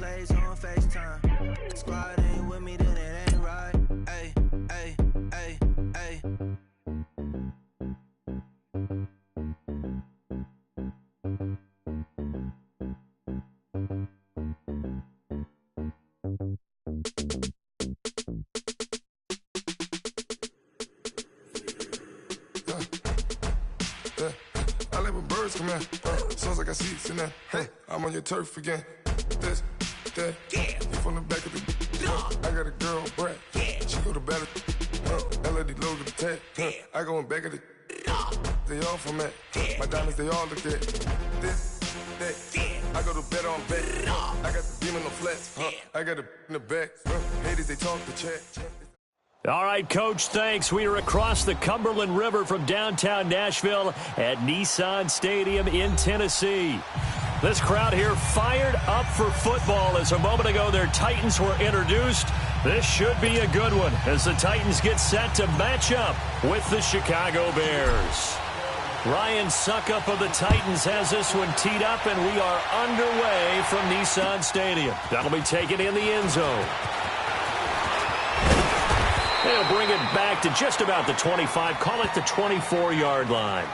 plays on FaceTime. Squad ain't with me, then it ain't right. Ay, ay, ay, ay. I let my birds come in. Sounds like I see seats in there. I'm on your turf again. This, that, you from the back of the. I got a girl, Brad. She go to battle. LAD logo the tag. I go in back of the. They all from that. My diamonds, they all look at. This, that. I go to bed on bed. I got the demon on flats. I got a in the back. Haters, they talk the chat. All right, Coach, thanks. We are across the Cumberland River from downtown Nashville at Nissan Stadium in Tennessee. This crowd here fired up for football as a moment ago their Titans were introduced. This should be a good one as the Titans get set to match up with the Chicago Bears. Ryan Suckup of the Titans has this one teed up, and we are underway from Nissan Stadium. That'll be taken in the end zone. They'll bring it back to just about the 25, call it the 24-yard line.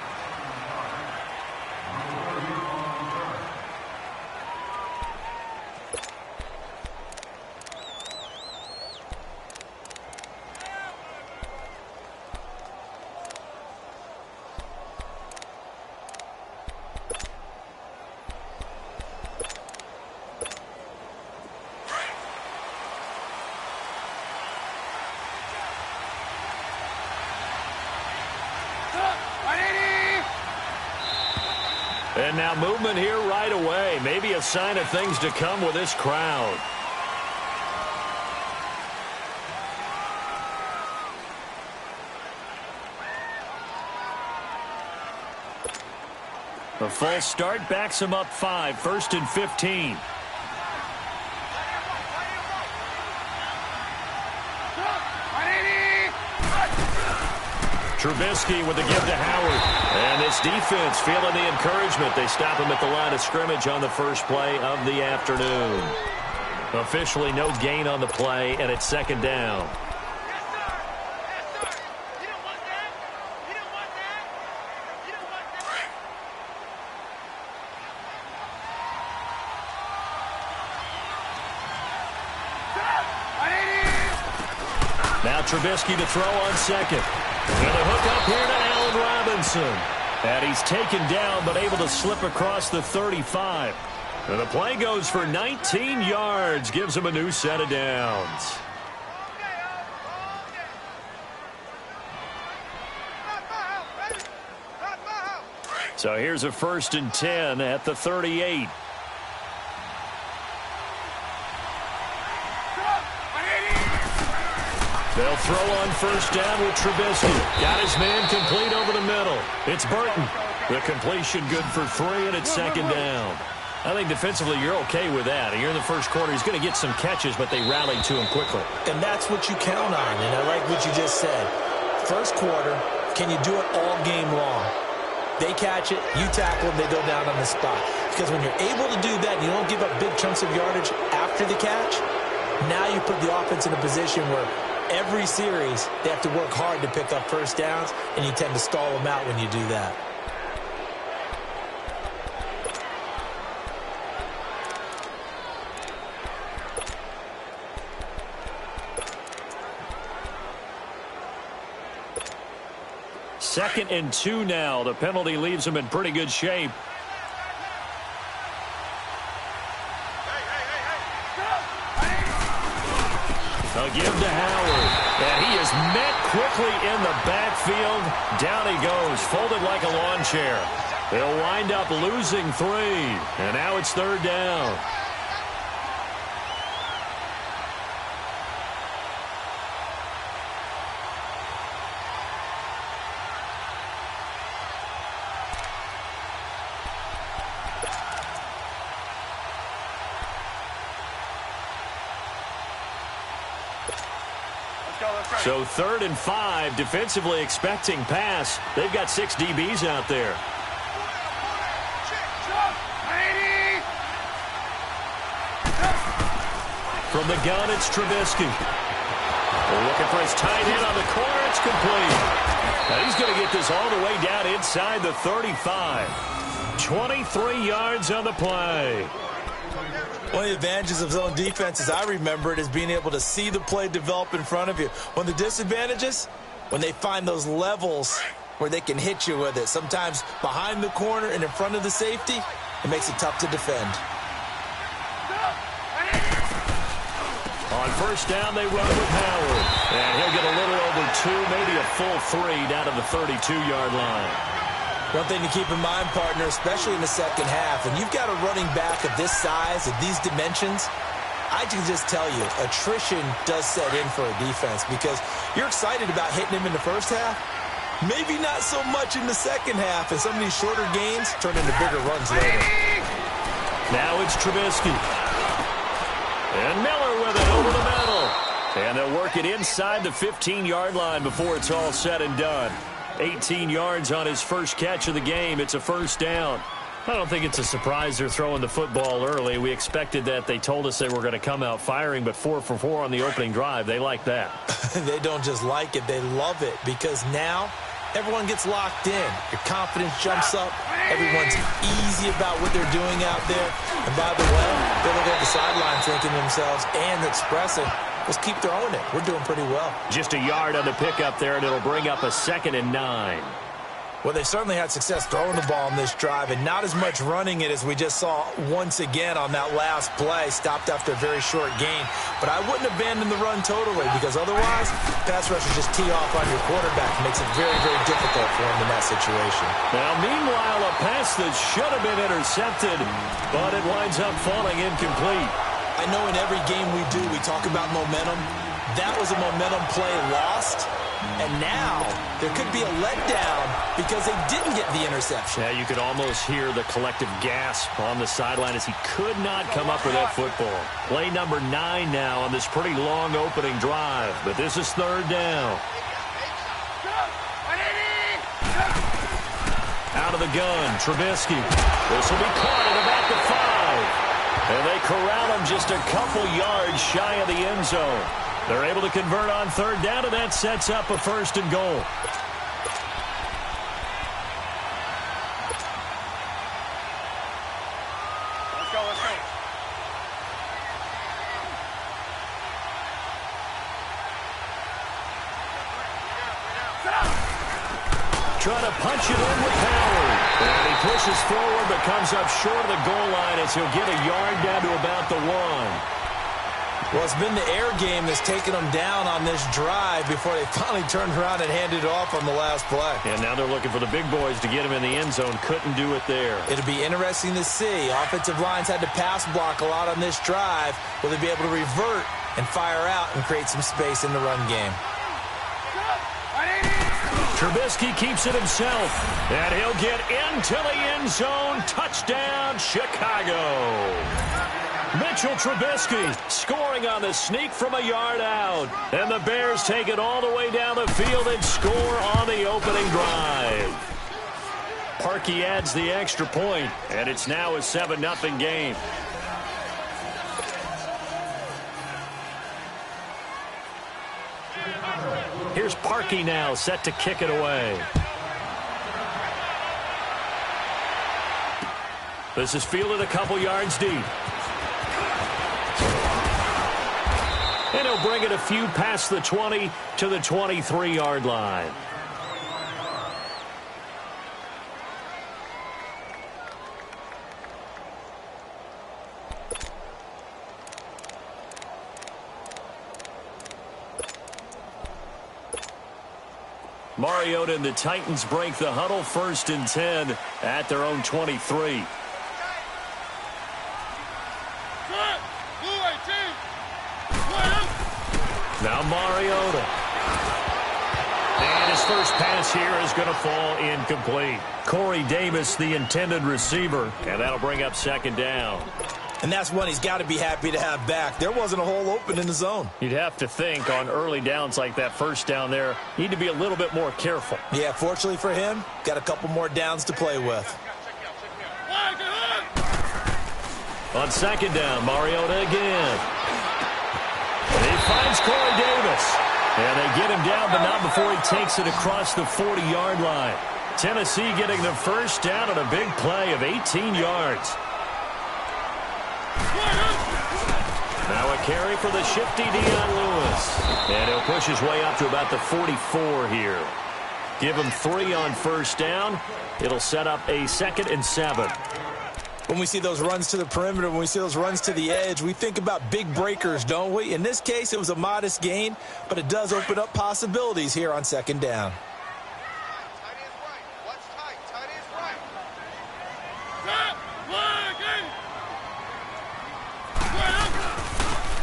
And now movement here right away. Maybe a sign of things to come with this crowd. A false start backs him up 5, 1st and 15. Trubisky with the give to Howard. And this defense feeling the encouragement. They stop him at the line of scrimmage on the first play of the afternoon. Officially no gain on the play, and it's 2nd down. Now Trubisky to throw on 2nd. And a hook up here to Allen Robinson. And he's taken down but able to slip across the 35. And the play goes for 19 yards. Gives him a new set of downs. So here's a 1st and 10 at the 38. They'll throw on 1st down with Trubisky. Got his man complete over the middle. It's Burton. The completion good for 3, and it's 2nd down. I think defensively you're okay with that. Here in the first quarter, he's going to get some catches, but they rallied to him quickly. And that's what you count on, and I like what you just said. First quarter, can you do it all game long? They catch it, you tackle them, they go down on the spot. Because when you're able to do that, you don't give up big chunks of yardage after the catch, now you put the offense in a position where every series, they have to work hard to pick up 1st downs, and you tend to stall them out when you do that. Second and 2 now. The penalty leaves them in pretty good shape. A give to Howard. And he is met quickly in the backfield. Down he goes, folded like a lawn chair. They'll wind up losing 3. And now it's 3rd down. So 3rd and 5, defensively expecting pass. They've got 6 DBs out there. From the gun, it's Trubisky. Looking for his tight end on the corner. It's complete. Now he's going to get this all the way down inside the 35. 23 yards on the play. One of the advantages of zone defense, as I remember it, is being able to see the play develop in front of you. One of the disadvantages, when they find those levels where they can hit you with it. Sometimes behind the corner and in front of the safety, it makes it tough to defend. On first down, they run with Howard. And he'll get a little over 2, maybe a full 3 down to the 32-yard line. One thing to keep in mind, partner, especially in the second half, when you've got a running back of this size, of these dimensions, I can just tell you, attrition does set in for a defense because you're excited about hitting him in the first half. Maybe not so much in the second half, and some of these shorter gains turn into bigger runs later. Now it's Trubisky. And Miller with it over the middle. And they'll work it inside the 15-yard line before it's all said and done. 18 yards on his first catch of the game. It's a first down. I don't think it's a surprise they're throwing the football early. We expected that. They told us they were going to come out firing, but 4 for 4 on the opening drive. They like that. They don't just like it. They love it because now everyone gets locked in. Your confidence jumps up. Everyone's easy about what they're doing out there. And by the way, they're looking at the sideline thinking to themselves and expressing, let's keep throwing it. We're doing pretty well. Just a yard on the pickup there, and it'll bring up a 2nd and 9. Well, they certainly had success throwing the ball in this drive and not as much running it as we just saw once again on that last play. Stopped after a very short gain. But I wouldn't abandon the run totally because otherwise, pass rushers just tee off on your quarterback. It makes it very, very difficult for him in that situation. Now, meanwhile, a pass that should have been intercepted, but it winds up falling incomplete. I know in every game we do, we talk about momentum. That was a momentum play lost. And now there could be a letdown because they didn't get the interception. Yeah, you could almost hear the collective gasp on the sideline as he could not come up with that football. Play number 9 now on this pretty long opening drive, but this is 3rd down. Out of the gun, Trubisky. This will be caught at about the 5. And they corral him just a couple yards shy of the end zone. They're able to convert on 3rd down, and that sets up a 1st and goal. Let's go, let's go. Trying to punch it in with Howard. And he pushes forward but comes up short of the goal line as he'll get a yard down to about the 1. Well, it's been the air game that's taken them down on this drive before they finally turned around and handed it off on the last play. And now they're looking for the big boys to get him in the end zone. Couldn't do it there. It'll be interesting to see. Offensive lines had to pass block a lot on this drive. Will they be able to revert and fire out and create some space in the run game? Trubisky keeps it himself. And he'll get into the end zone. Touchdown, Chicago. Mitchell Trubisky scoring on the sneak from a yard out. And the Bears take it all the way down the field and score on the opening drive. Parkey adds the extra point, and it's now a 7-0 game. Here's Parkey now, set to kick it away. This is fielded a couple yards deep. And he'll bring it a few past the 20 to the 23-yard line. Mariota and the Titans break the huddle, 1st and 10 at their own 23. Now Mariota. And his first pass here is going to fall incomplete. Corey Davis, the intended receiver, and that'll bring up 2nd down. And that's one he's got to be happy to have back. There wasn't a hole open in the zone. You'd have to think on early downs like that, 1st down there, you need to be a little bit more careful. Yeah, fortunately for him, got a couple more downs to play with. On 2nd down, Mariota again. And they get him down, but not before he takes it across the 40-yard line. Tennessee getting the first down on a big play of 18 yards. Now a carry for the shifty Dion Lewis. And he'll push his way up to about the 44 here. Give him 3 on first down. It'll set up a 2nd and 7. When we see those runs to the perimeter, when we see those runs to the edge, we think about big breakers, don't we? In this case, it was a modest gain, but it does open up possibilities here on 2nd down.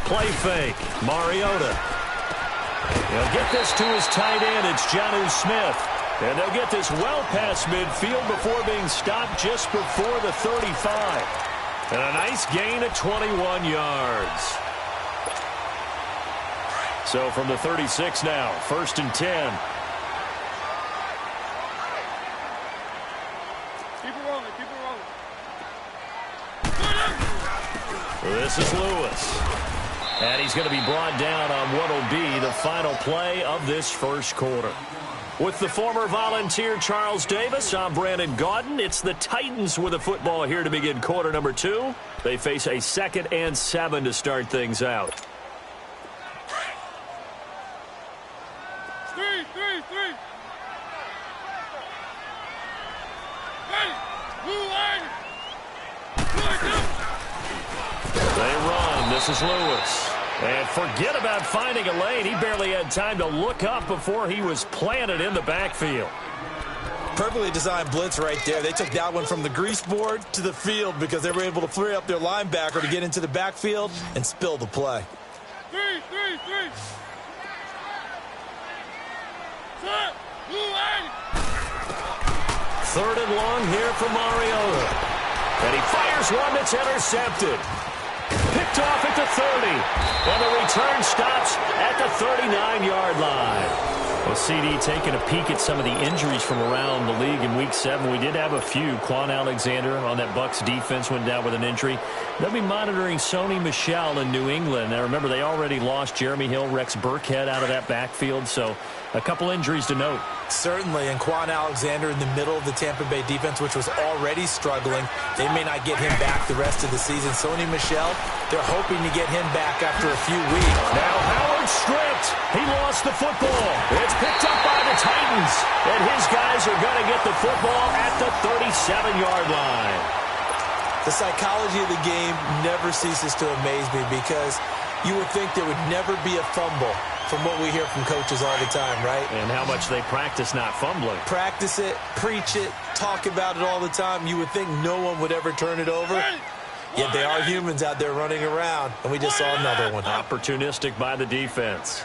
Play fake. Mariota. He'll get this to his tight end. It's Jonnu Smith. And they'll get this well past midfield before being stopped just before the 35. And a nice gain of 21 yards. So from the 36 now, 1st and 10. Keep it rolling, keep it rolling. This is Lewis. And he's going to be brought down on what will be the final play of this first quarter. With the former Volunteer Charles Davis, I'm Brandon Gaudin. It's the Titans with the football here to begin quarter number 2. They face a 2nd and 7 to start things out. 3. They run. This is Lewis. And forget about finding a lane. He barely had time to look up before he was planted in the backfield. Perfectly designed blitz right there. They took that one from the grease board to the field because they were able to free up their linebacker to get into the backfield and spill the play. 3. 3rd and long here for Mariota. And he fires one that's intercepted. Picked off at the 30. And the return stops at the 39-yard line. Well, CD taking a peek at some of the injuries from around the league in Week 7. We did have a few. Quan Alexander on that Bucs defense went down with an injury. They'll be monitoring Sony Michel in New England. Now, remember, they already lost Jeremy Hill, Rex Burkhead out of that backfield. So a couple injuries to note. Certainly, and Quan Alexander in the middle of the Tampa Bay defense, which was already struggling. They may not get him back the rest of the season. Sony Michel, they're hoping to get him back after a few weeks. Now Howard stripped. He lost the football. It's picked up by the Titans. And his guys are going to get the football at the 37-yard line. The psychology of the game never ceases to amaze me because you would think there would never be a fumble from what we hear from coaches all the time, right? And how much they practice not fumbling. Practice it, preach it, talk about it all the time. You would think no one would ever turn it over. Yet they are humans out there running around, and we just saw another one. Opportunistic by the defense.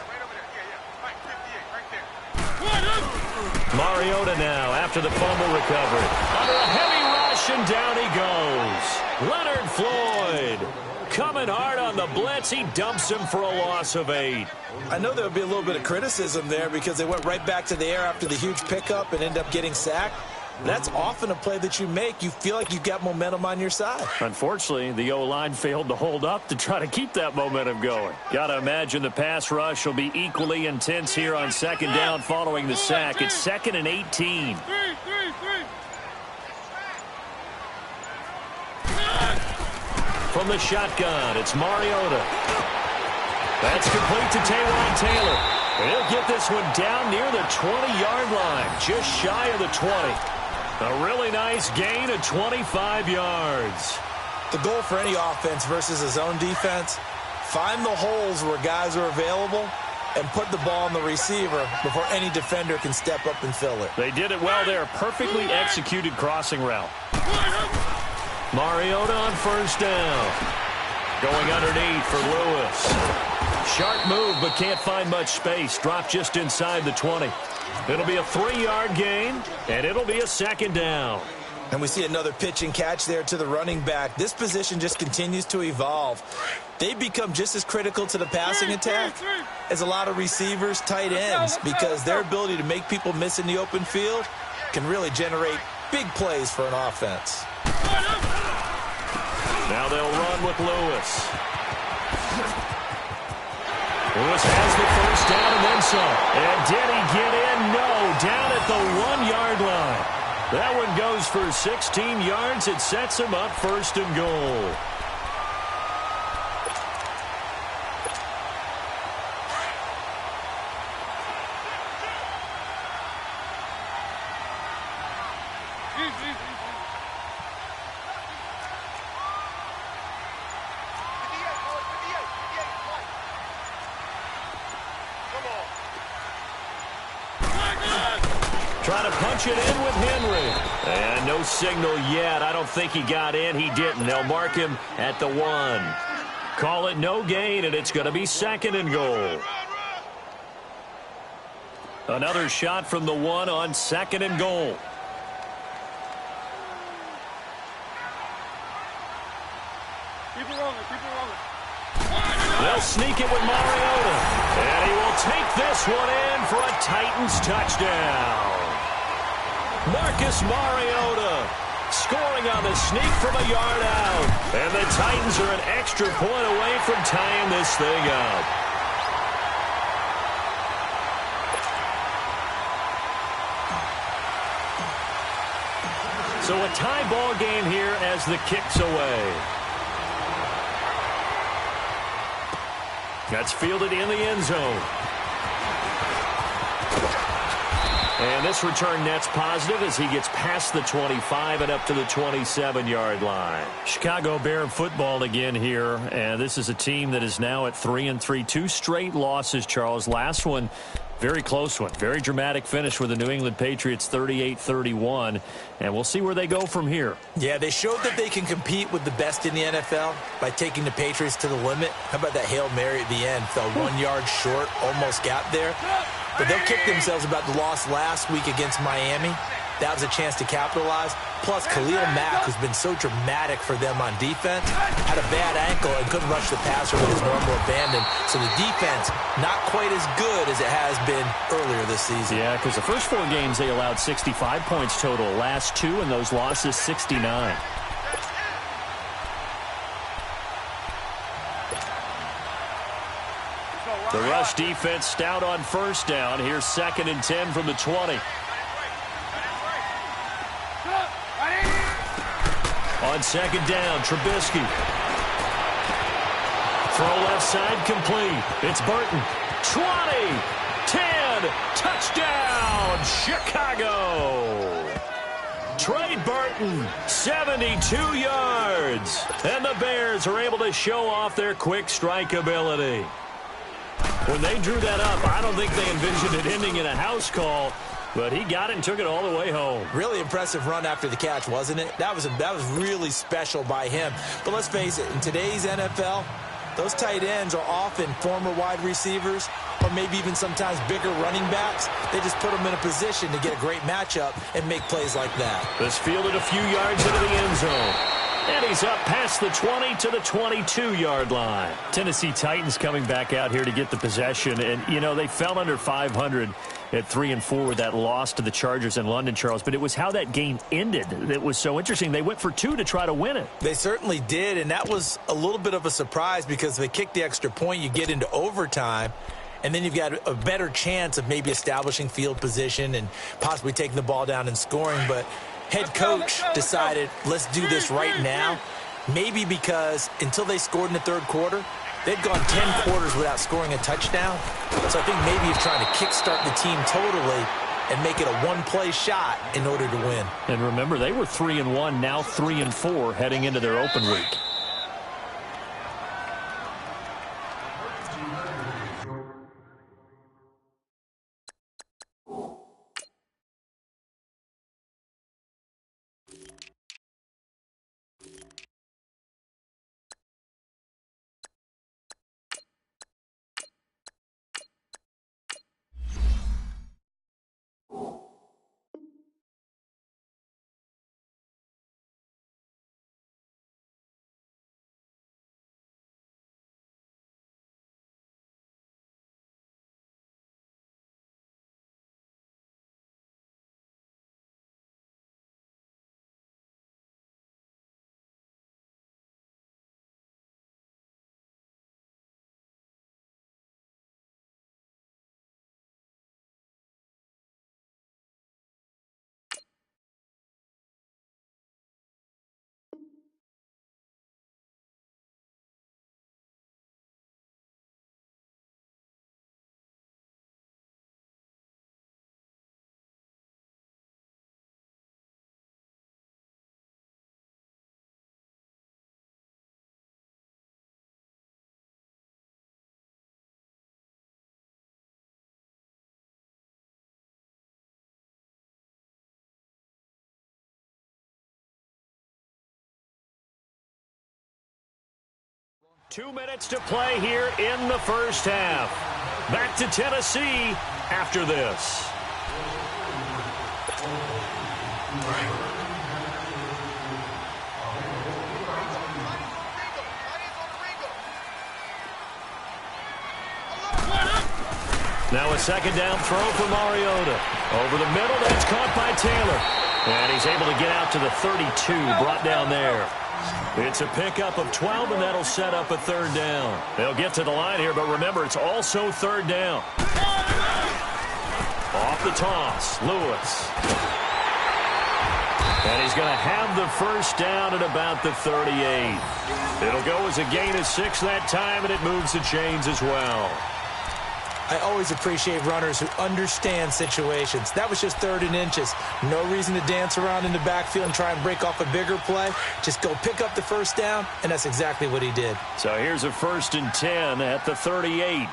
Mariota now after the fumble recovery. Under a heavy rush, and down he goes. Leonard Floyd coming hard on the blitz. He dumps him for a loss of 8. I know there would be a little bit of criticism there because they went right back to the air after the huge pickup and ended up getting sacked. That's often a play that you make. You feel like you've got momentum on your side. Unfortunately, the O-line failed to hold up to try to keep that momentum going. Got to imagine the pass rush will be equally intense here on 2nd down following the sack. It's 2nd and 18. From the shotgun, it's Mariota. That's complete to Taywan Taylor. And he'll get this one down near the 20-yard line, just shy of the 20. A really nice gain of 25 yards. The goal for any offense versus a zone defense, find the holes where guys are available and put the ball on the receiver before any defender can step up and fill it. They did it well there. Perfectly executed crossing route. Mariota on first down. Going underneath for Lewis. Sharp move, but can't find much space. Dropped just inside the 20. It'll be a 3-yard gain, and it'll be a 2nd down. And we see another pitch and catch there to the running back. This position just continues to evolve. They become just as critical to the passing attack as a lot of receivers, tight ends, because their ability to make people miss in the open field can really generate big plays for an offense. Now they'll run with Lewis. Lewis has the first down and then some. And did he get in? No, down at the 1-yard line. That one goes for 16 yards. It sets him up first and goal. Trying to punch it in with Henry. And no signal yet. I don't think he got in. He didn't. They'll mark him at the 1. Call it no gain, and it's going to be second and goal. Another shot from the 1 on second and goal. Keep it rolling, keep it rolling. They'll sneak it with Mariota. And he will take this one in for a Titans touchdown. Marcus Mariota scoring on the sneak from a yard out. And the Titans are an extra point away from tying this thing up. So a tie ball game here as the kick's away. That's fielded in the end zone. And this return net's positive as he gets past the 25 and up to the 27-yard line. Chicago Bear football again here, and this is a team that is now at 3-3. 2 straight losses, Charles. Last one, very close one. Very dramatic finish with the New England Patriots 38-31, and we'll see where they go from here. Yeah, they showed that they can compete with the best in the NFL by taking the Patriots to the limit. How about that Hail Mary at the end? Fell 1 yard short, almost got there. But they'll kick themselves about the loss last week against Miami. That was a chance to capitalize. Plus, Khalil Mack, who's been so dramatic for them on defense, had a bad ankle and couldn't rush the passer with his normal abandon. So the defense, not quite as good as it has been earlier this season. Yeah, because the first 4 games they allowed 65 points total. Last 2 in those losses, 69. The rush defense stout on first down. Here's 2nd and 10 from the 20. On 2nd down, Trubisky. Throw left side complete. It's Burton. 20, 10, touchdown, Chicago. Trey Burton, 72 yards. And the Bears are able to show off their quick strike ability. When they drew that up, I don't think they envisioned it ending in a house call, but he got it and took it all the way home. Really impressive run after the catch, wasn't it? That was really special by him. But let's face it, in today's NFL, those tight ends are often former wide receivers or maybe even sometimes bigger running backs. They just put them in a position to get a great matchup and make plays like that. This fielded a few yards into the end zone. And he's up past the 20 to the 22-yard line. Tennessee Titans coming back out here to get the possession. And, you know, they fell under 500 at 3-4 with that loss to the Chargers in London, Charles. But it was how that game ended that was so interesting. They went for 2 to try to win it. They certainly did, and that was a little bit of a surprise because if they kick the extra point, you get into overtime. And then you've got a better chance of maybe establishing field position and possibly taking the ball down and scoring. But head coach decided, let's do this right now. Maybe because until they scored in the third quarter, they'd gone 10 quarters without scoring a touchdown. So I think maybe he's trying to kickstart the team totally and make it a one-play shot in order to win. And remember, they were 3-1, now 3-4 heading into their open week. 2 minutes to play here in the first half. Back to Tennessee after this. Now a second down throw for Mariota. Over the middle, that's caught by Taylor. And he's able to get out to the 32, brought down there. It's a pickup of 12, and that'll set up a third down. They'll get to the line here, but remember, it's also third down. Off the toss, Lewis. And he's going to have the first down at about the 38. It'll go as a gain of 6 that time, and it moves the chains as well. I always appreciate runners who understand situations. That was just 3rd and inches. No reason to dance around in the backfield and try and break off a bigger play. Just go pick up the first down, and that's exactly what he did. So here's a 1st and 10 at the 38.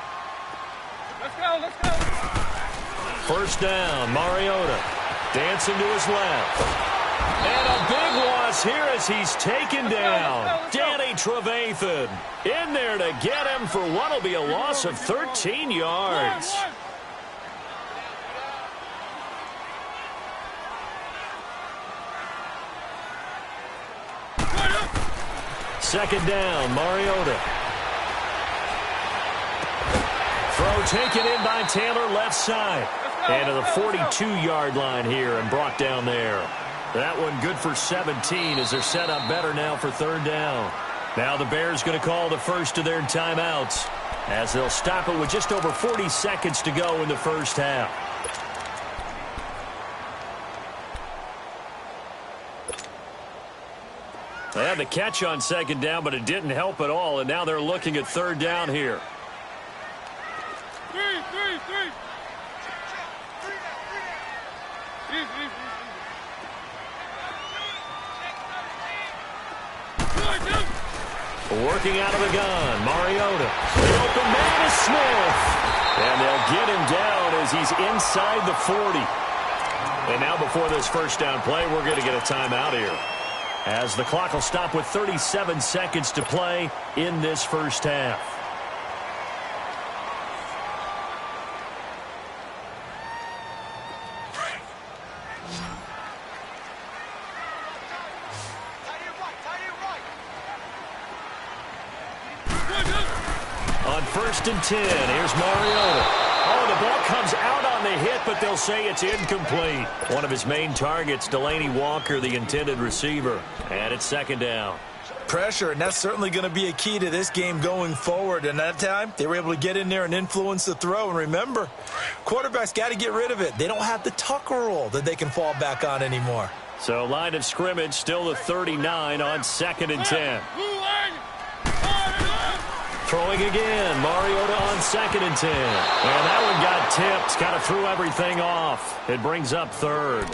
Let's go, let's go. First down, Mariota dancing to his left. And a big loss here as he's taken down. Danny Trevathan in there to get him for what will be a loss of 13 yards. Second down, Mariota. Throw taken in by Taylor, left side. And to the 42-yard line here and brought down there. That one good for 17 as they're set up better now for third down. Now the Bears going to call the first of their timeouts as they'll stop it with just over 40 seconds to go in the first half. They had the catch on second down, but it didn't help at all, and now they're looking at third down here. Three. Working out of the gun, Mariota. The open man is Smith. And they'll get him down as he's inside the 40. And now before this first down play, we're going to get a timeout here, as the clock will stop with 37 seconds to play in this first half. On 1st and 10, here's Mariota. Oh, the ball comes out on the hit, but they'll say it's incomplete. One of his main targets, Delaney Walker, the intended receiver. And it's second down. Pressure, and that's certainly going to be a key to this game going forward. And that time, they were able to get in there and influence the throw. And remember, quarterbacks got to get rid of it. They don't have the tucker roll that they can fall back on anymore. So line of scrimmage, still the 39 on 2nd and 10. Throwing again, Mariota on 2nd and 10. And that one got tipped, kind of threw everything off. It brings up third.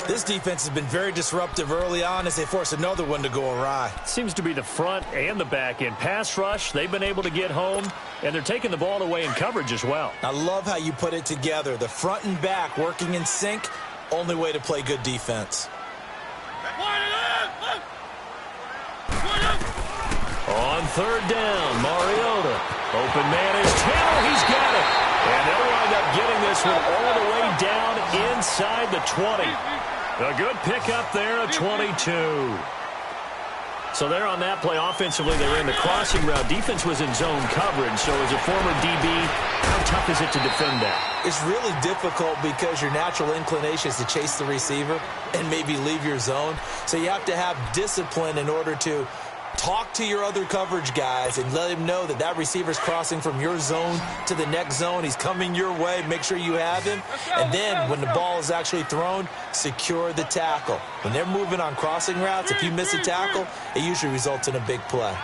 This defense has been very disruptive early on as they force another one to go awry. Seems to be the front and the back end. Pass rush, they've been able to get home, and they're taking the ball away in coverage as well. I love how you put it together. The front and back working in sync, only way to play good defense. On third down, Mariota. Open man is Taylor. He's got it. And they'll wind up getting this one all the way down inside the 20. A good pickup there at 22. So there on that play, offensively, they ran the crossing route. Defense was in zone coverage. So as a former DB, how tough is it to defend that? It's really difficult because your natural inclination is to chase the receiver and maybe leave your zone. So you have to have discipline in order to talk to your other coverage guys and let him know that that receiver's crossing from your zone to the next zone. He's coming your way. Make sure you have him. And then when the ball is actually thrown, secure the tackle. When they're moving on crossing routes, if you miss a tackle, it usually results in a big play.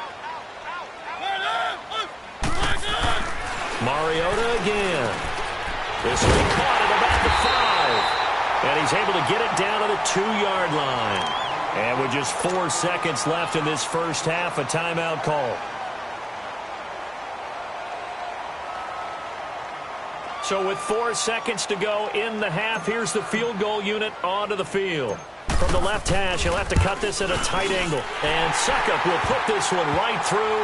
Mariota again. This will be caught at about the 5. And he's able to get it down to the 2-yard line. And with just 4 seconds left in this first half, a timeout call. So with 4 seconds to go in the half, here's the field goal unit onto the field. From the left hash, he'll have to cut this at a tight angle. And Suckup will put this one right through.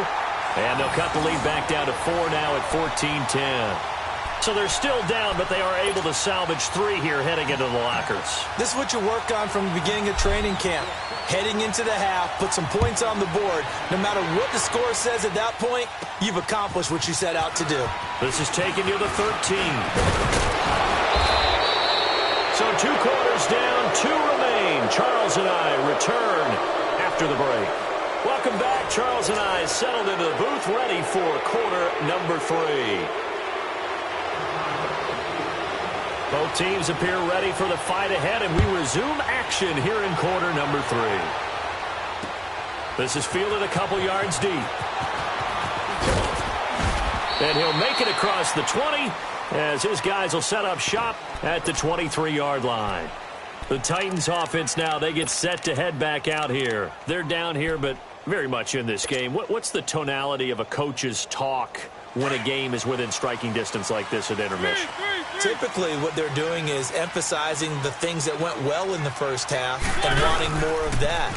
And they'll cut the lead back down to 4 now at 14-10. So they're still down, but they are able to salvage 3 here heading into the lockers. This is what you work on from the beginning of training camp. Heading into the half, put some points on the board. No matter what the score says at that point, you've accomplished what you set out to do. This is taking you to 13. So 2 quarters down, 2 remain. Charles and I return after the break. Welcome back. Charles and I settled into the booth, ready for quarter number 3. Both teams appear ready for the fight ahead, and we resume action here in quarter number 3. This is fielded a couple yards deep. And he'll make it across the 20 as his guys will set up shop at the 23-yard line. The Titans offense now, they get set to head back out here. They're down here, but very much in this game. What's the tonality of a coach's talk when a game is within striking distance like this at intermission? Typically, what they're doing is emphasizing the things that went well in the first half and wanting more of that.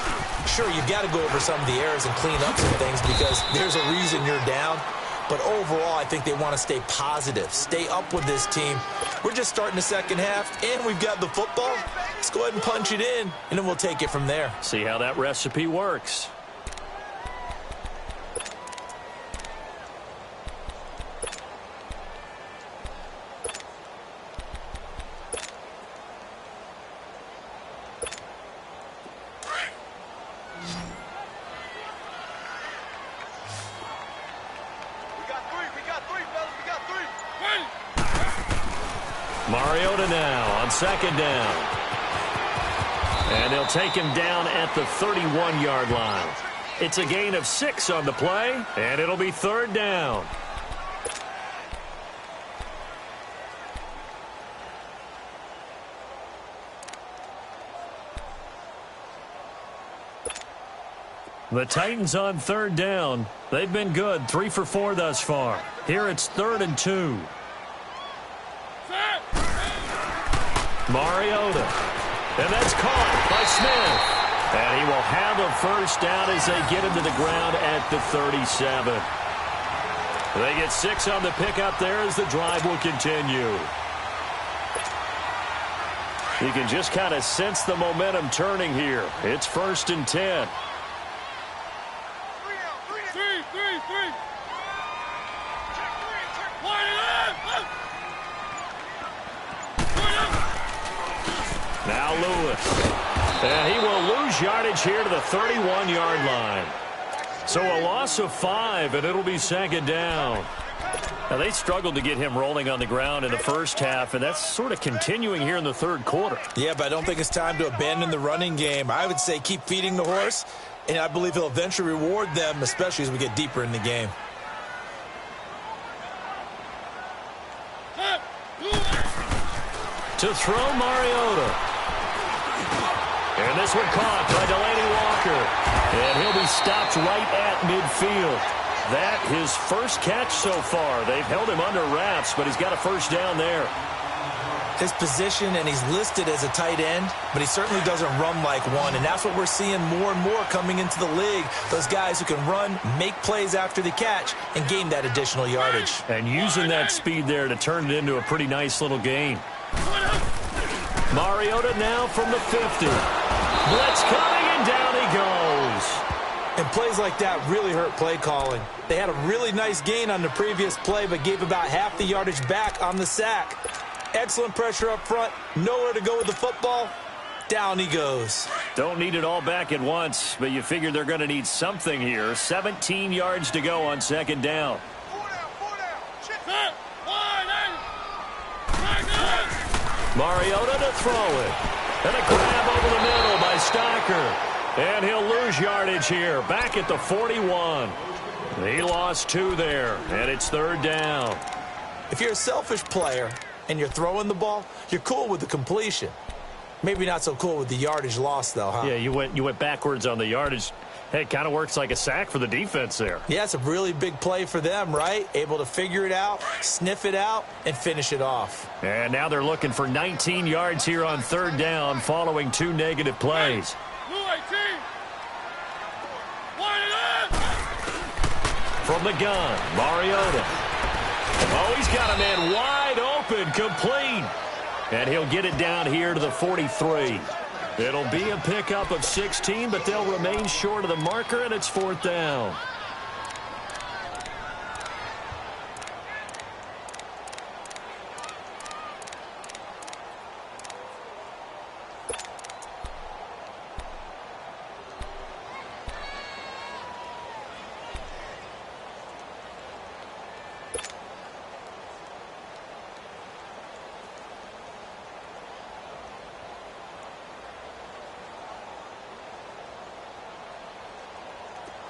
Sure, you've got to go over some of the errors and clean up some things because there's a reason you're down. But overall, I think they want to stay positive, stay up with this team. We're just starting the second half, and we've got the football. Let's go ahead and punch it in, and then we'll take it from there. See how that recipe works. Mariota now on second down. And they'll take him down at the 31-yard line. It's a gain of 6 on the play, and it'll be third down. The Titans on third down. They've been good, 3 for 4 thus far. Here it's 3rd and 2. Mariota. And that's caught by Smith. And he will have a first down as they get him to the ground at the 37. They get 6 on the pickup there as the drive will continue. You can just kind of sense the momentum turning here. It's 1st and 10. Now Lewis. And he will lose yardage here to the 31-yard line. So a loss of 5, and it'll be second down. Now, they struggled to get him rolling on the ground in the first half, and that's sort of continuing here in the third quarter. Yeah, but I don't think it's time to abandon the running game. I would say keep feeding the horse, and I believe he'll eventually reward them, especially as we get deeper in the game. To throw Mariota. And this one caught by Delaney Walker. And he'll be stopped right at midfield. That his first catch so far. They've held him under wraps, but he's got a first down there. His position, and he's listed as a tight end, but he certainly doesn't run like one, and that's what we're seeing more and more coming into the league. Those guys who can run, make plays after the catch, and gain that additional yardage. And using that speed there to turn it into a pretty nice little gain. Mariota now from the 50. Blitz coming, and down he goes. And plays like that really hurt play calling. They had a really nice gain on the previous play, but gave about half the yardage back on the sack. Excellent pressure up front. Nowhere to go with the football. Down he goes. Don't need it all back at once, but you figure they're going to need something here. 17 yards to go on second down. Mariota to throw it. And a grab over the middle by Stocker. And he'll lose yardage here. Back at the 41. He lost 2 there, and it's third down. If you're a selfish player and you're throwing the ball, you're cool with the completion. Maybe not so cool with the yardage loss, though, huh? Yeah, you went backwards on the yardage. Hey, it kind of works like a sack for the defense there. Yeah, it's a really big play for them, right? Able to figure it out, sniff it out, and finish it off. And now they're looking for 19 yards here on third down following 2 negative plays. From the gun, Mariota. Oh, he's got a man wide open, complete. And he'll get it down here to the 43. It'll be a pickup of 16, but they'll remain short of the marker, and it's fourth down.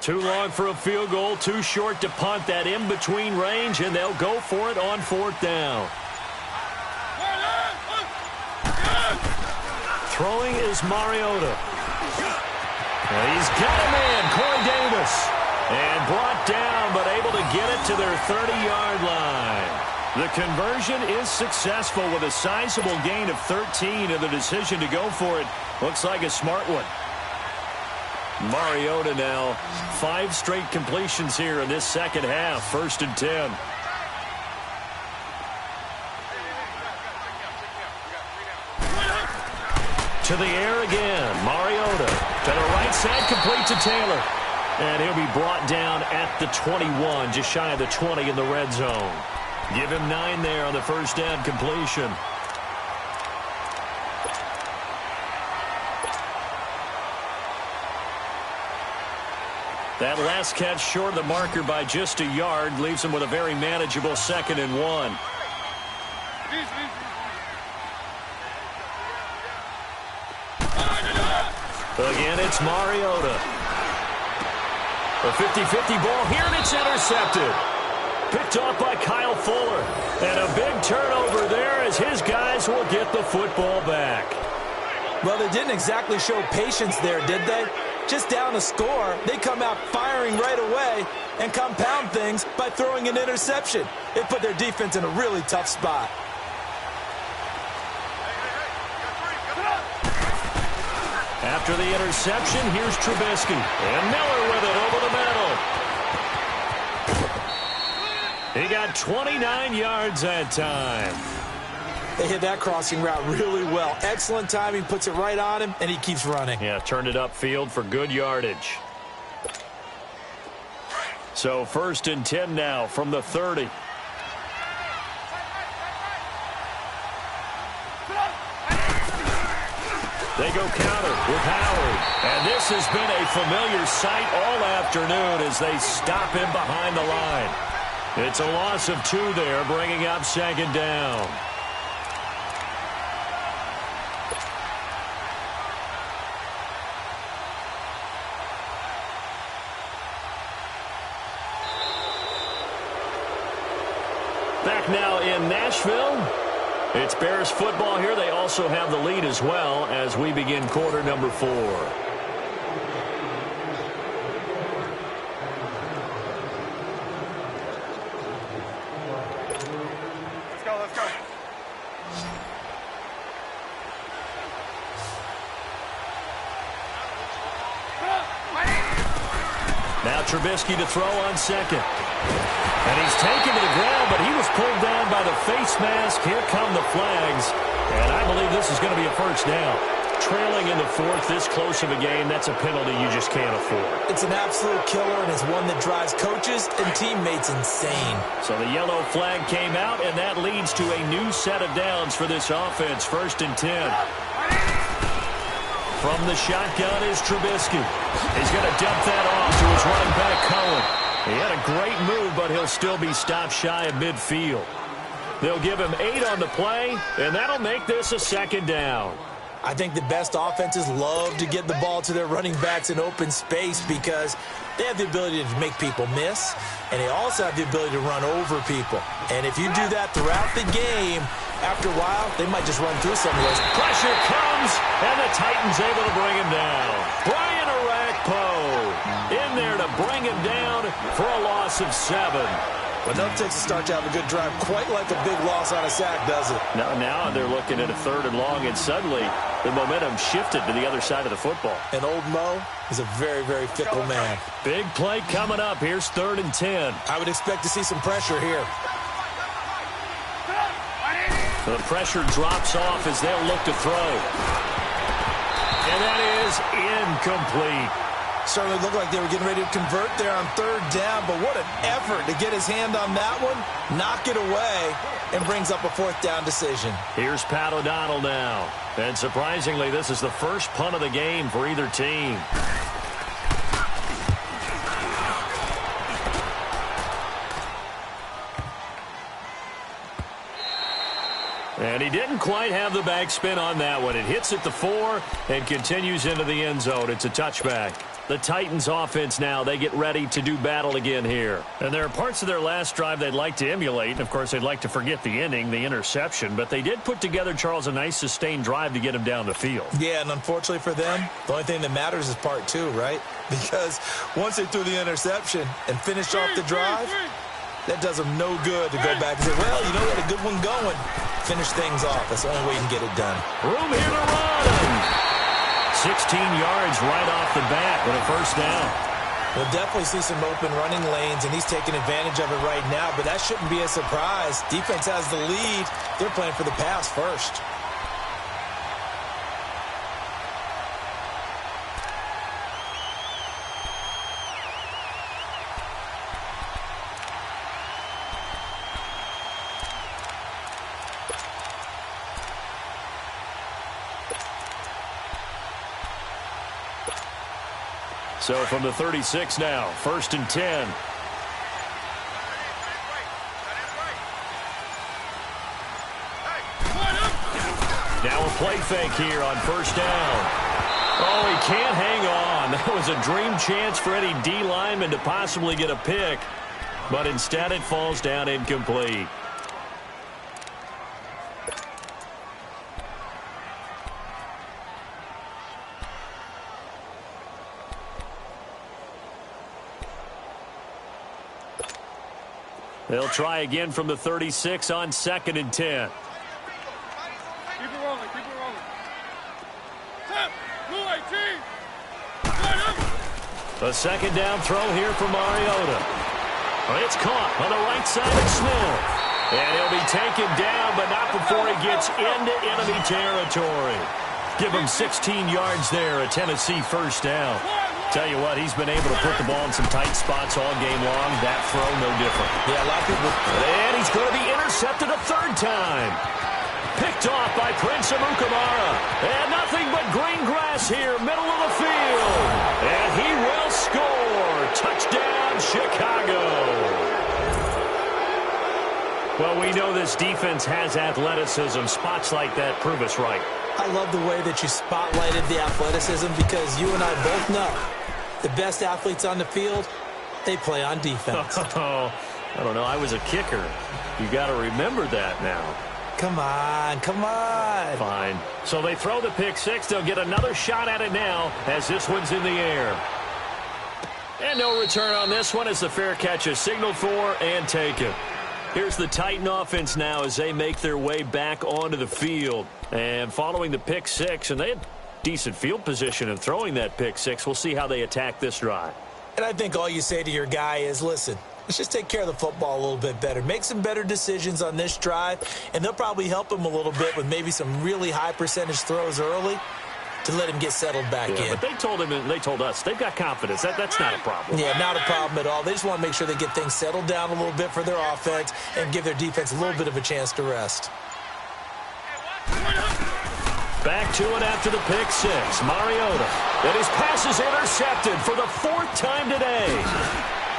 Too long for a field goal, too short to punt. That in-between range, and they'll go for it on fourth down. Throwing is Mariota. And he's got a man, Corey Davis. And brought down, but able to get it to their 30-yard line. The conversion is successful with a sizable gain of 13, and the decision to go for it looks like a smart one. Mariota now, 5 straight completions here in this second half, 1st and 10. To the air again, Mariota. To the right side, complete to Taylor. And he'll be brought down at the 21, just shy of the 20 in the red zone. Give him 9 there on the first down completion. That last catch short of the marker by just a yard leaves him with a very manageable 2nd and 1. Again, it's Mariota. A 50-50 ball here, and it's intercepted. Picked off by Kyle Fuller. And a big turnover there as his guys will get the football back. Well, they didn't exactly show patience there, did they? Just down a score, they come out firing right away and compound things by throwing an interception. It put their defense in a really tough spot. After the interception, here's Trubisky. And Miller with it over the middle. He got 29 yards that time. They hit that crossing route really well. Excellent timing, puts it right on him, and he keeps running. Yeah, turned it upfield for good yardage. So 1st and 10 now from the 30. They go counter with Howard. And this has been a familiar sight all afternoon as they stop him behind the line. It's a loss of 2 there, bringing up 2nd down. Back now in Nashville. It's Bears football here. They also have the lead as well as we begin quarter number 4. Let's go, let's go. Now Trubisky to throw on 2nd. And he's taken to the ground, but he was pulled down by the face mask. Here come the flags. And I believe this is going to be a first down. Trailing in the 4th, this close of a game, that's a penalty you just can't afford. It's an absolute killer, and it's one that drives coaches and teammates insane. So the yellow flag came out, and that leads to a new set of downs for this offense. 1st and 10. From the shotgun is Trubisky. He's going to dump that off to his running back, Cohen. He had a great move, but he'll still be stopped shy of midfield. They'll give him 8 on the play, and that'll make this a 2nd down. I think the best offenses love to get the ball to their running backs in open space because they have the ability to make people miss, and they also have the ability to run over people. And if you do that throughout the game, After a while, they might just run through some of those. Pressure comes, and the Titans able to bring him down. Brian Orakpo in there to bring him down for a loss of 7. But nothing takes a start to have a good drive, quite like a big loss on a sack, does it? Now they're looking at a 3rd and long, and suddenly the momentum shifted to the other side of the football. And old Mo is a very, very fickle man. Big play coming up. Here's 3rd and 10. I would expect to see some pressure here. The pressure drops off as they'll look to throw. And that is incomplete. Certainly looked like they were getting ready to convert there on 3rd down, but what an effort to get his hand on that one, knock it away, and brings up a 4th down decision. Here's Pat O'Donnell now. And surprisingly, this is the first punt of the game for either team. And he didn't quite have the backspin on that one. It hits at the 4 and continues into the end zone. It's a touchback. The Titans offense now, they get ready to do battle again here. And there are parts of their last drive they'd like to emulate. And, of course, they'd like to forget the inning, the interception. But they did put together, Charles, a nice sustained drive to get him down the field. Yeah, and unfortunately for them, the only thing that matters is part 2, right? Because once they threw the interception and finished off the drive, that does them no good to go back and say, well, you know, we had a good one going. Finish things off. That's the only way you can get it done. Room here to run. 16 yards right off the bat with a 1st down. We'll definitely see some open running lanes, and he's taking advantage of it right now, but that shouldn't be a surprise. Defense has the lead. They're playing for the pass first. So from the 36 now, 1st and 10. Now a play fake here on 1st down. Oh, he can't hang on. That was a dream chance for any D lineman to possibly get a pick. But instead it falls down incomplete. They'll try again from the 36 on 2nd and 10. Keep it rolling, keep it rolling. Tap, blue 18. A 2nd down throw here for Mariota. It's caught on the right side of Smith. And he'll be taken down, but not before he gets into enemy territory. Give him 16 yards there, a Tennessee 1st down. Tell you what, he's been able to put the ball in some tight spots all game long. That throw, no different. Yeah, a lot of people. And he's going to be intercepted a 3rd time. Picked off by Prince Amukamara. And nothing but green grass here, middle of the field. And he will score. Touchdown, Chicago. Well, we know this defense has athleticism. Spots like that prove us right. I love the way that you spotlighted the athleticism because you and I both know the best athletes on the field, they play on defense. Oh, I don't know. I was a kicker. You got to remember that now. Come on, come on. Fine. So they throw the pick 6. They'll get another shot at it now as this one's in the air. And no return on this one as the fair catch is signaled for and taken. Here's the Titan offense now as they make their way back onto the field. And following the pick 6, and they had decent field position in throwing that pick 6. We'll see how they attack this drive. And I think all you say to your guy is, listen, let's just take care of the football a little bit better. Make some better decisions on this drive, and they'll probably help him a little bit with maybe some really high percentage throws early to let him get settled back in. But they told him and they told us they've got confidence. That's not a problem. Yeah, not a problem at all. They just want to make sure they get things settled down a little bit for their offense and give their defense a little bit of a chance to rest. Back to it after the pick 6. Mariota. And his pass is intercepted for the 4th time today.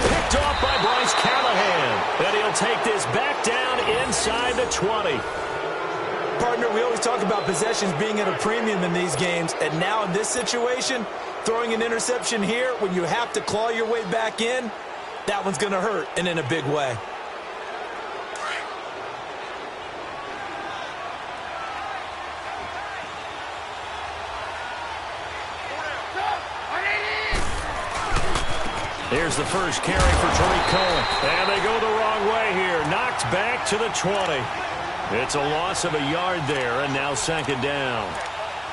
Picked off by Bryce Callahan. And he'll take this back down inside the 20. Partner, we always talk about possessions being at a premium in these games. And now in this situation, throwing an interception here when you have to claw your way back in, that one's going to hurt and in a big way. Here's the first carry for Tariq Cohen. And they go the wrong way here. Knocked back to the 20. It's a loss of a yard there, and now second down.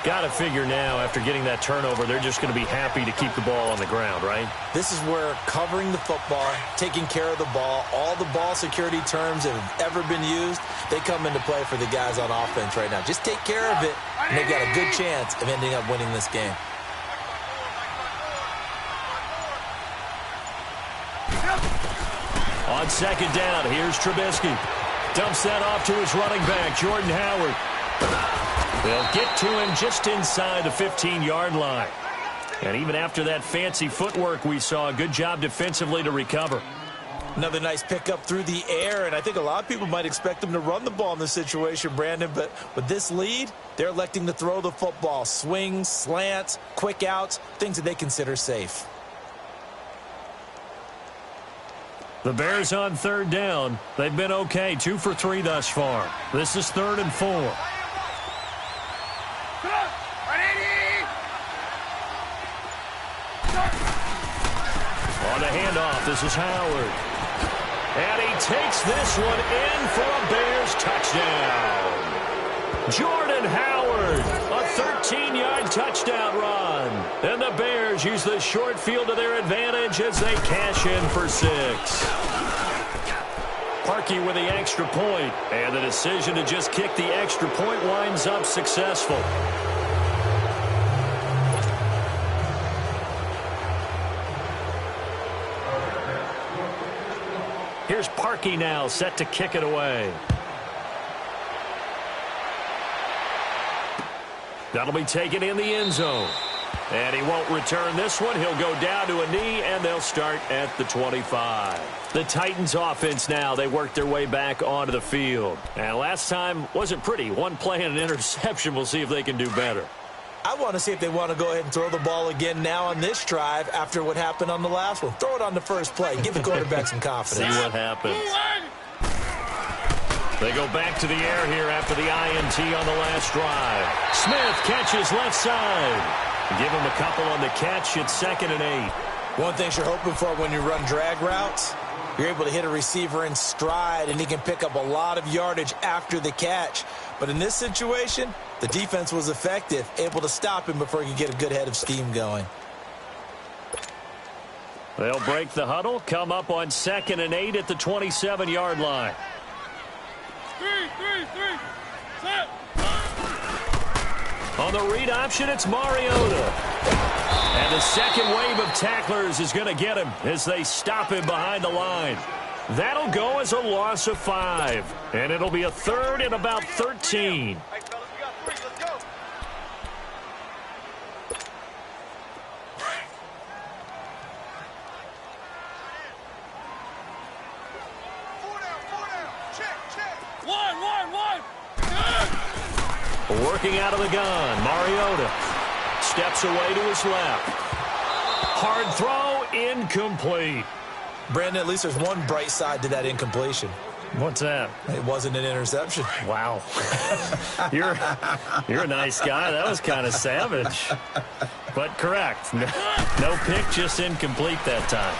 Got to figure now, after getting that turnover, they're just going to be happy to keep the ball on the ground, right? This is where covering the football, taking care of the ball, all the ball security terms that have ever been used, they come into play for the guys on offense right now. Just take care of it, and they've got a good chance of ending up winning this game. On second down, here's Trubisky. Dumps that off to his running back, Jordan Howard. They'll get to him just inside the 15-yard line. And even after that fancy footwork we saw, a good job defensively to recover. Another nice pickup through the air, and I think a lot of people might expect them to run the ball in this situation, Brandon, but with this lead, they're electing to throw the football. Swings, slants, quick outs, things that they consider safe. The Bears on third down. They've been okay, 2 for 3 thus far. This is 3rd and 4. On the handoff, this is Howard. And he takes this one in for a Bears touchdown. Jordan Howard, a 13-yard touchdown run. And the Bears use the short field to their advantage as they cash in for 6. Parkey with the extra point, and the decision to just kick the extra point winds up successful. Here's Parkey now, set to kick it away. That'll be taken in the end zone. And he won't return this one. He'll go down to a knee, and they'll start at the 25. The Titans offense now, they worked their way back onto the field. And last time wasn't pretty. One play and an interception. We'll see if they can do better. I want to see if they want to go ahead and throw the ball again now on this drive after what happened on the last one. Throw it on the first play. Give the quarterback some confidence. See what happens. They go back to the air here after the INT on the last drive. Smith catches left side. Give him a couple on the catch. It's 2nd and 8. One thing you're hoping for when you run drag routes, you're able to hit a receiver in stride, and he can pick up a lot of yardage after the catch. But in this situation, the defense was effective, able to stop him before he could get a good head of steam going. They'll break the huddle, come up on 2nd and 8 at the 27-yard line. 3, set. On the read option, it's Mariota. And the second wave of tacklers is going to get him as they stop him behind the line. That'll go as a loss of 5. And it'll be a 3rd and about 13. Hey, fellas, we got 3. Let's go. Four down. Check. 1. Working out of the gun, Mariota steps away to his left. Hard throw, incomplete. Brandon, at least there's one bright side to that incompletion. What's that? It wasn't an interception. Wow. You're a nice guy. That was kind of savage. But correct. No pick, just incomplete that time.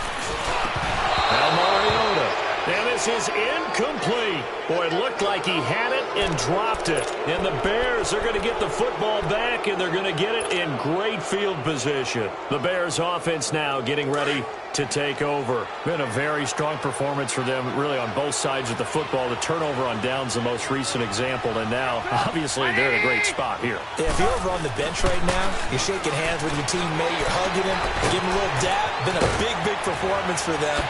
Now Mariota. And this is incomplete. Boy, it looked like he had it and dropped it. And the Bears are going to get the football back, and they're going to get it in great field position. The Bears offense now getting ready to take over. Been a very strong performance for them, really, on both sides of the football. The turnover on downs, the most recent example, and now, obviously, they're in a great spot here. Yeah, if you're over on the bench right now, you're shaking hands with your teammate, you're hugging him, giving him a little dap. Been a big performance for them.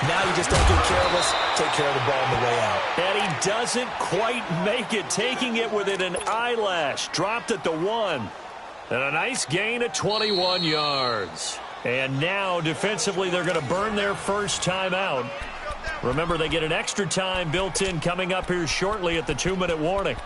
Now you just don't get careless, take care of the ball on the way out. And he doesn't quite make it, taking it within an eyelash. Dropped at the 1. And a nice gain of 21 yards. And now, defensively, they're going to burn their first time out. Remember, they get an extra time built in coming up here shortly at the 2-minute warning.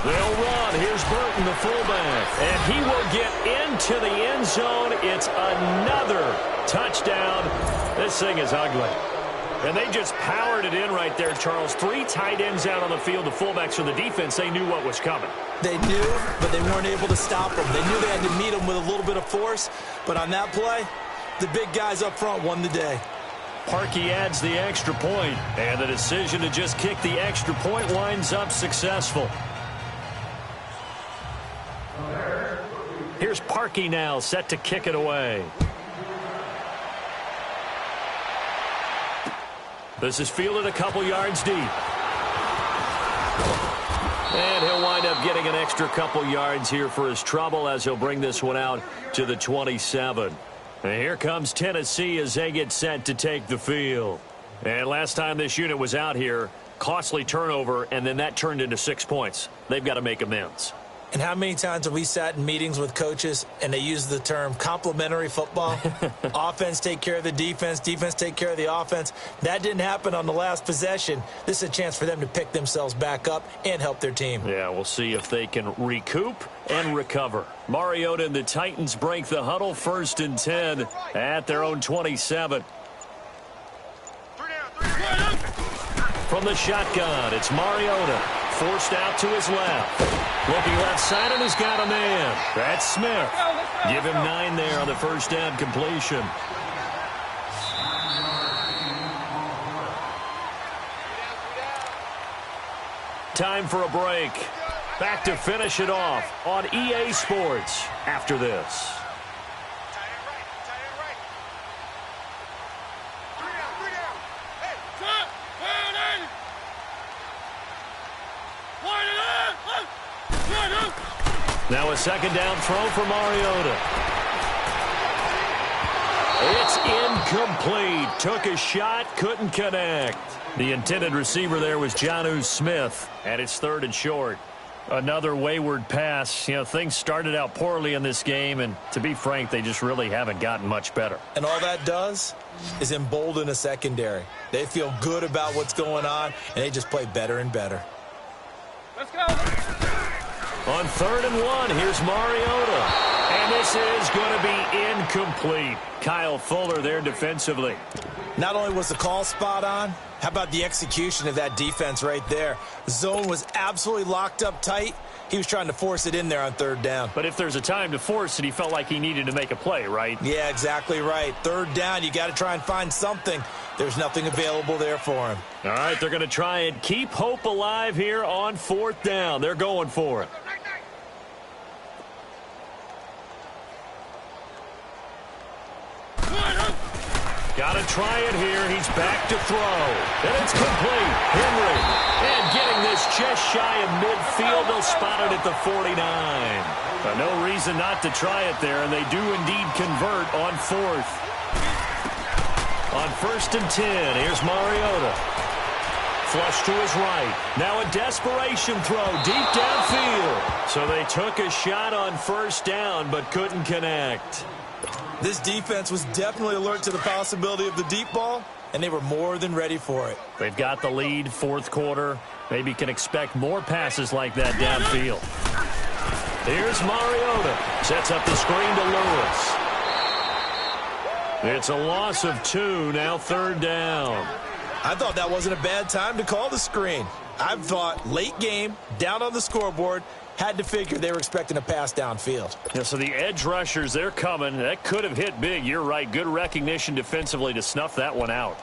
They'll run. Here's Burton, the fullback. And he will get into the end zone. It's another touchdown. This thing is ugly. And they just powered it in right there, Charles. 3 tight ends out on the field. The fullbacks for the defense, they knew what was coming. They knew, but they weren't able to stop them. They knew they had to meet them with a little bit of force. But on that play, the big guys up front won the day. Parkey adds the extra point, and the decision to just kick the extra point winds up successful. Here's Parkey now, set to kick it away. This is fielded a couple yards deep. And he'll wind up getting an extra couple yards here for his trouble as he'll bring this one out to the 27. And here comes Tennessee as they get set to take the field. And last time this unit was out here, costly turnover, and then that turned into 6 points. They've got to make amends. And how many times have we sat in meetings with coaches and they use the term complementary football? Offense take care of the defense, defense take care of the offense. That didn't happen on the last possession. This is a chance for them to pick themselves back up and help their team. Yeah, we'll see if they can recoup and recover. Mariota and the Titans break the huddle, 1st and 10 at their own 27. From the shotgun, it's Mariota. Forced out to his left. Looking left side, and he's got a man. That's Smith. Give him 9 there on the first down completion. Time for a break. Back to finish it off on EA Sports after this. Now a second down throw for Mariota. It's incomplete. Took a shot, couldn't connect. The intended receiver there was Jonnu Smith, and it's 3rd and short. Another wayward pass. You know, things started out poorly in this game, and to be frank, they just really haven't gotten much better. And all that does is embolden a secondary. They feel good about what's going on, and they just play better and better. Let's go. On 3rd and 1, here's Mariota. And this is going to be incomplete. Kyle Fuller there defensively. Not only was the call spot on, how about the execution of that defense right there? Zone was absolutely locked up tight. He was trying to force it in there on 3rd down. But if there's a time to force it, he felt like he needed to make a play, right? Yeah, exactly right. 3rd down, you got to try and find something. There's nothing available there for him. All right, they're going to try and keep hope alive here on 4th down. They're going for it. Got to try it here. He's back to throw. And it's complete. Henry. And getting this just shy of midfield. They'll spot it at the 49. No reason not to try it there, and they do indeed convert on 4th. On 1st and 10, here's Mariota. Flush to his right. Now a desperation throw deep downfield. So they took a shot on 1st down, but couldn't connect. This defense was definitely alert to the possibility of the deep ball, and they were more than ready for it. They've got the lead, 4th quarter. Maybe can expect more passes like that downfield. Here's Mariota. Sets up the screen to Lewis. It's a loss of 2, now 3rd down. I thought that wasn't a bad time to call the screen. I thought late game, down on the scoreboard, had to figure they were expecting a pass downfield. Yeah, so the edge rushers, they're coming. That could have hit big. You're right. Good recognition defensively to snuff that one out.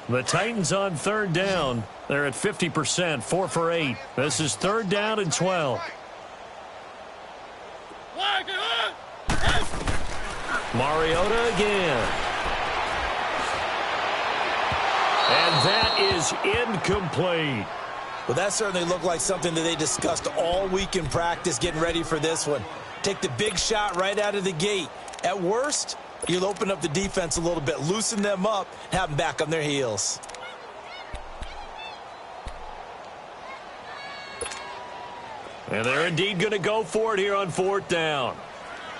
The Titans on 3rd down. They're at 50%, 4 for 8. This is 3rd down and 12. Mariota again. And that is incomplete. Well, that certainly looked like something that they discussed all week in practice getting ready for this one. Take the big shot right out of the gate. At worst, you'll open up the defense a little bit, loosen them up, and have them back on their heels. And they're indeed going to go for it here on 4th down.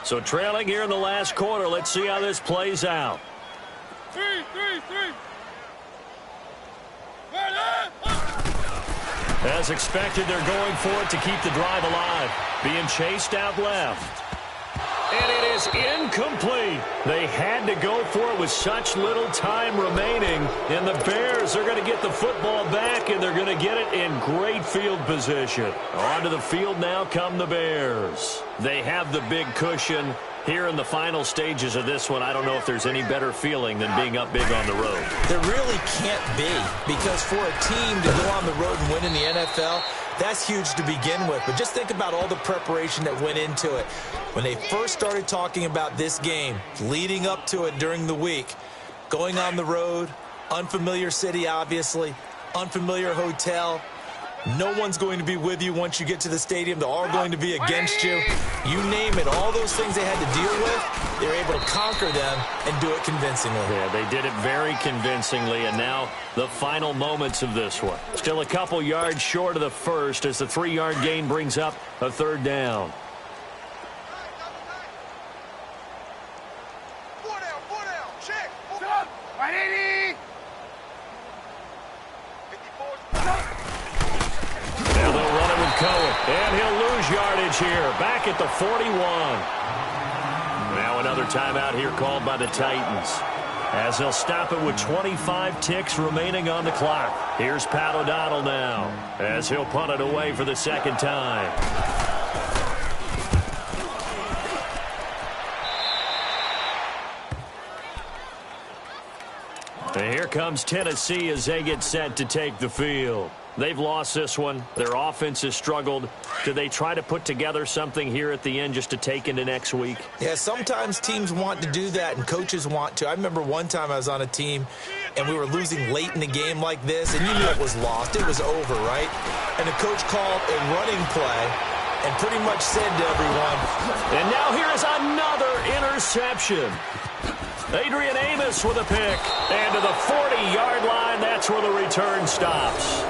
So trailing here in the last quarter. Let's see how this plays out. 3. As expected, they're going for it to keep the drive alive. Being chased out left. And it is incomplete. They had to go for it with such little time remaining. And the Bears are going to get the football back, and they're going to get it in great field position. Onto the field now come the Bears. They have the big cushion. Here in the final stages of this one, I don't know if there's any better feeling than being up big on the road. There really can't be, because for a team to go on the road and win in the NFL, that's huge to begin with. But just think about all the preparation that went into it. When they first started talking about this game, leading up to it during the week, going on the road, unfamiliar city, obviously, unfamiliar hotel. No one's going to be with you once you get to the stadium. They're all going to be against you. You name it, all those things they had to deal with, they were able to conquer them and do it convincingly. Yeah, they did it very convincingly, and now the final moments of this one. Still a couple yards short of the first as the 3-yard gain brings up a third down. Four down, check. Stop. 180. 54. Now they'll run it with Cohen, and he'll lose yardage here. Back at the 41. Now another timeout here called by the Titans, as they'll stop it with 25 ticks remaining on the clock. Here's Pat O'Donnell now, as he'll punt it away for the second time. And here comes Tennessee as they get set to take the field. They've lost this one. Their offense has struggled. Do they try to put together something here at the end just to take into next week? Yeah, sometimes teams want to do that and coaches want to. I remember one time I was on a team and we were losing late in the game like this, and you knew it was lost. It was over, right? And the coach called a running play and pretty much said to everyone, and now here is another interception. Adrian Amos with a pick. And to the 40-yard line, that's where the return stops.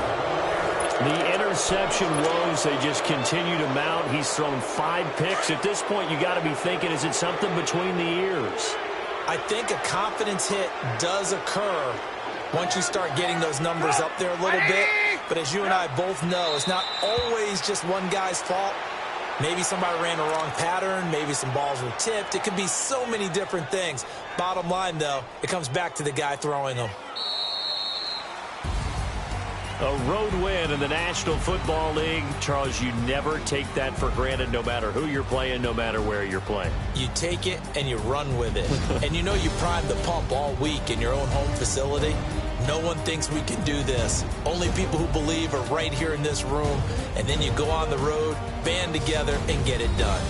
The interception woes, they just continue to mount. He's thrown 5 picks. At this point, you got to be thinking, is it something between the ears? I think a confidence hit does occur once you start getting those numbers up there a little bit. But as you and I both know, it's not always just one guy's fault. Maybe somebody ran a wrong pattern. Maybe some balls were tipped. It could be so many different things. Bottom line, though, it comes back to the guy throwing them. A road win in the National Football League. Charles, you never take that for granted, no matter who you're playing, no matter where you're playing. You take it and you run with it. And you know you primed the pump all week in your own home facility. No one thinks we can do this. Only people who believe are right here in this room. And then you go on the road, band together, and get it done.